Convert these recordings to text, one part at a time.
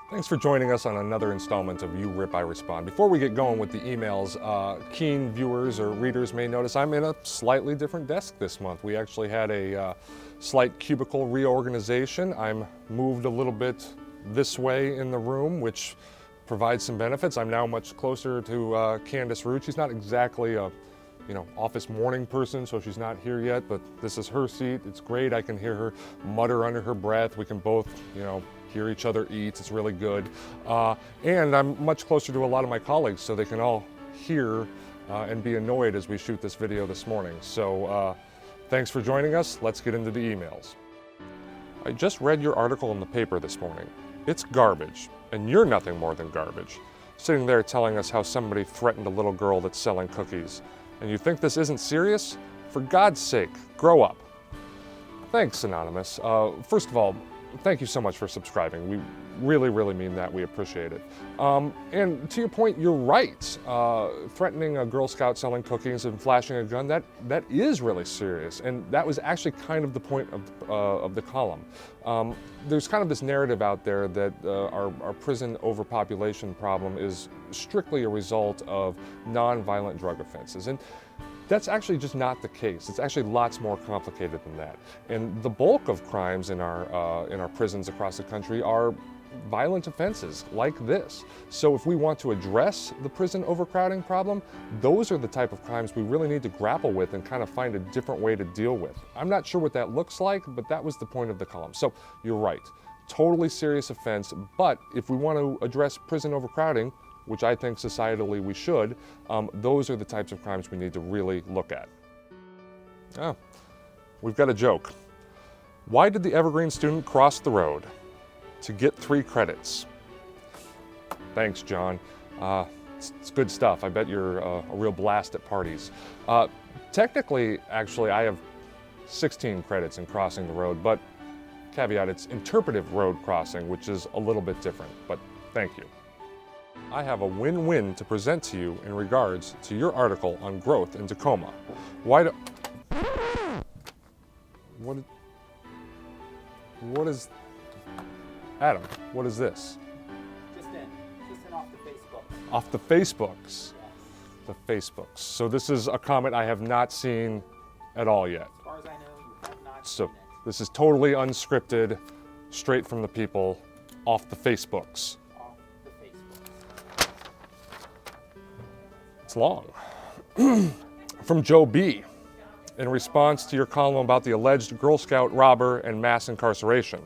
Thanks for joining us on another installment of You Rip, I Respond. Before we get going with the emails, keen viewers or readers may notice I'm in a slightly different desk this month. We actually had a slight cubicle reorganization. I'm moved a little bit this way in the room, which provides some benefits. I'm now much closer to Candace Root. She's not exactly a office morning person, so she's not here yet, but this is her seat. It's great. I can hear her mutter under her breath. We can both, hear each other eat. It's really good. And I'm much closer to a lot of my colleagues, so they can all hear and be annoyed as we shoot this video this morning. So thanks for joining us. Let's get into the emails. I just read your article in the paper this morning. It's garbage, and you're nothing more than garbage. Sitting there telling us how somebody threatened a little girl that's selling cookies. And you think this isn't serious? For God's sake, grow up. Thanks, Anonymous. First of all, thank you so much for subscribing. We really, really mean that. We appreciate it. And to your point, you're right. Threatening a Girl Scout selling cookies and flashing a gun, that is really serious. And that was actually kind of the point of the column. There's kind of this narrative out there that our prison overpopulation problem is strictly a result of non-violent drug offenses. And that's actually just not the case. It's actually lots more complicated than that. And the bulk of crimes in our prisons across the country are violent offenses like this. So if we want to address the prison overcrowding problem, those are the type of crimes we really need to grapple with and kind of find a different way to deal with. I'm not sure what that looks like, but that was the point of the column. So you're right, totally serious offense, but if we want to address prison overcrowding, which I think societally we should, those are the types of crimes we need to really look at. Oh, we've got a joke. Why did the Evergreen student cross the road? To get 3 credits. Thanks, John. It's good stuff. I bet you're a real blast at parties. Technically, actually, I have 16 credits in crossing the road, but caveat, it's interpretive road crossing, which is a little bit different, but thank you. I have a win-win to present to you in regards to your article on growth in Tacoma. What is, Adam, what is this? Just in off the Facebooks. Off the Facebooks? Yes. The Facebooks. So this is a comment I have not seen at all yet. As far as I know, you have not So seen it. this is totally unscripted, straight from the people, off the Facebooks. Off the Facebooks. It's long. From Joe B. In response to your column about the alleged Girl Scout robber and mass incarceration.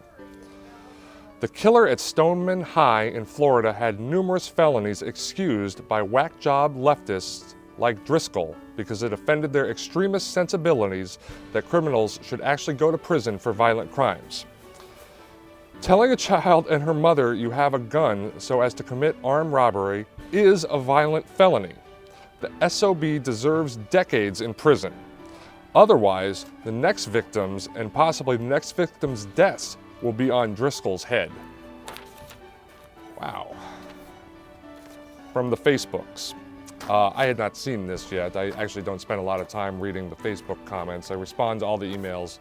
The killer at Stoneman High in Florida had numerous felonies excused by whack job leftists like Driscoll because it offended their extremist sensibilities that criminals should actually go to prison for violent crimes. Telling a child and her mother you have a gun so as to commit armed robbery is a violent felony. The SOB deserves decades in prison. Otherwise, the next victims and possibly the next victims' deaths will be on Driscoll's head. Wow. From the Facebooks. I had not seen this yet. I actually don't spend a lot of time reading the Facebook comments. I respond to all the emails,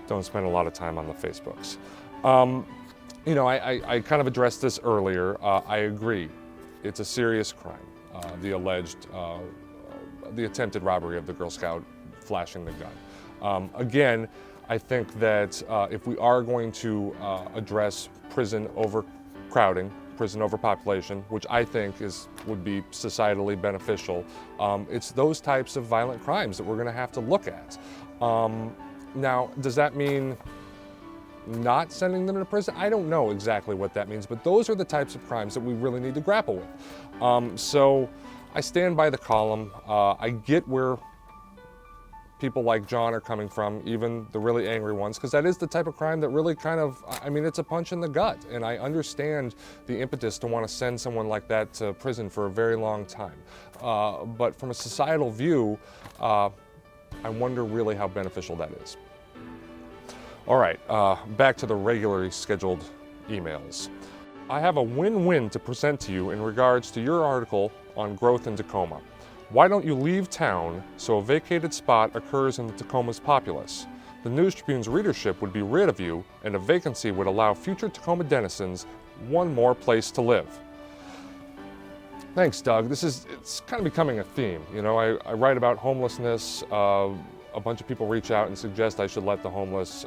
don't spend a lot of time on the Facebooks. I kind of addressed this earlier. I agree. It's a serious crime. The attempted robbery of the Girl Scout flashing the gun. Again, I think that if we are going to address prison overcrowding, prison overpopulation, which I think would be societally beneficial, it's those types of violent crimes that we're going to have to look at. Now, does that mean not sending them to prison? I don't know exactly what that means, but those are the types of crimes that we really need to grapple with. So I stand by the column. I get where people like John are coming from, even the really angry ones, because that is the type of crime that really kind of, it's a punch in the gut. And I understand the impetus to want to send someone like that to prison for a very long time. But from a societal view, I wonder really how beneficial that is. All right, back to the regularly scheduled emails. I have a win-win to present to you in regards to your article on growth in Tacoma. Why don't you leave town so a vacated spot occurs in the Tacoma's populace? The News Tribune's readership would be rid of you, and a vacancy would allow future Tacoma denizens one more place to live. Thanks, Doug. It's kind of becoming a theme. You know, I write about homelessness. A bunch of people reach out and suggest I should let the homeless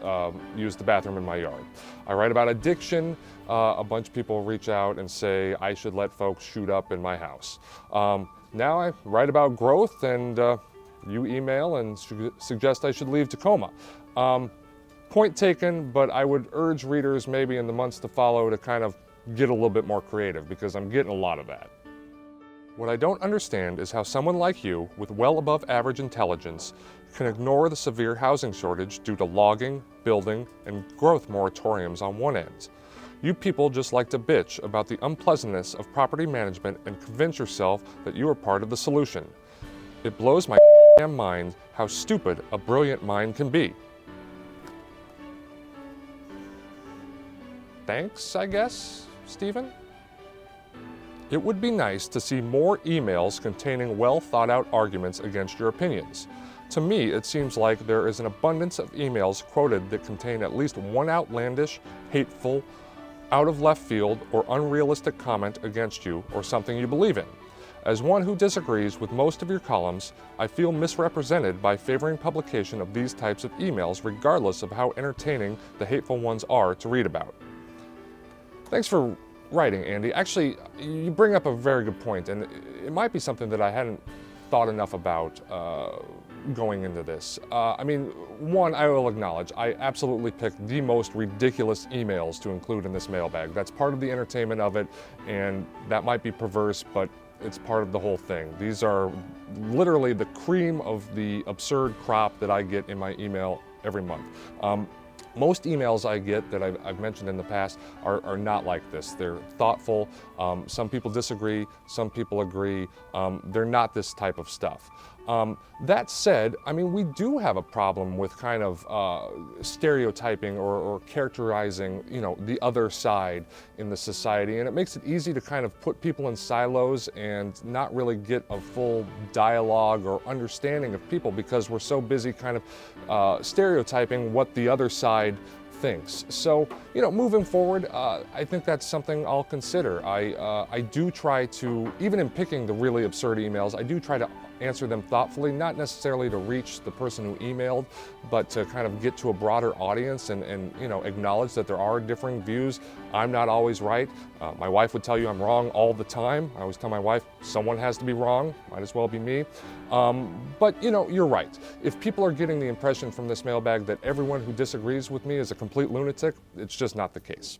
use the bathroom in my yard. I write about addiction. A bunch of people reach out and say I should let folks shoot up in my house. Now I write about growth, and you email and suggest I should leave Tacoma. Point taken, but I would urge readers maybe in the months to follow to kind of get a little bit more creative, because I'm getting a lot of that. What I don't understand is how someone like you, with well above average intelligence, can ignore the severe housing shortage due to logging, building, and growth moratoriums on one end. You people just like to bitch about the unpleasantness of property management and convince yourself that you are part of the solution. It blows my damn mind how stupid a brilliant mind can be. Thanks, I guess, Stephen? It would be nice to see more emails containing well-thought-out arguments against your opinions. To me, it seems like there is an abundance of emails quoted that contain at least one outlandish, hateful, out of left field, or unrealistic comment against you or something you believe in. As one who disagrees with most of your columns, I feel misrepresented by favoring publication of these types of emails regardless of how entertaining the hateful ones are to read about. Thanks for writing, Andy. Actually, you bring up a very good point, and it might be something that I hadn't thought enough about going into this. I mean, one, I will acknowledge, I absolutely picked the most ridiculous emails to include in this mailbag. That's part of the entertainment of it, and that might be perverse, but it's part of the whole thing. These are literally the cream of the absurd crop that I get in my email every month. Most emails I get that I've mentioned in the past are not like this. They're thoughtful. Some people disagree, some people agree. They're not this type of stuff. That said, I mean, we do have a problem with kind of stereotyping or characterizing, you know, the other side in the society, and it makes it easy to kind of put people in silos and not really get a full dialogue or understanding of people because we're so busy kind of stereotyping what the other side thinks. So, you know, moving forward, I think that's something I'll consider. I do try to, even in picking the really absurd emails, I do try to answer them thoughtfully, not necessarily to reach the person who emailed, but to kind of get to a broader audience and you know, acknowledge that there are differing views. I'm not always right. My wife would tell you I'm wrong all the time. I always tell my wife, someone has to be wrong, might as well be me. But you know, you're right. If people are getting the impression from this mailbag that everyone who disagrees with me is a complete lunatic, it's just not the case.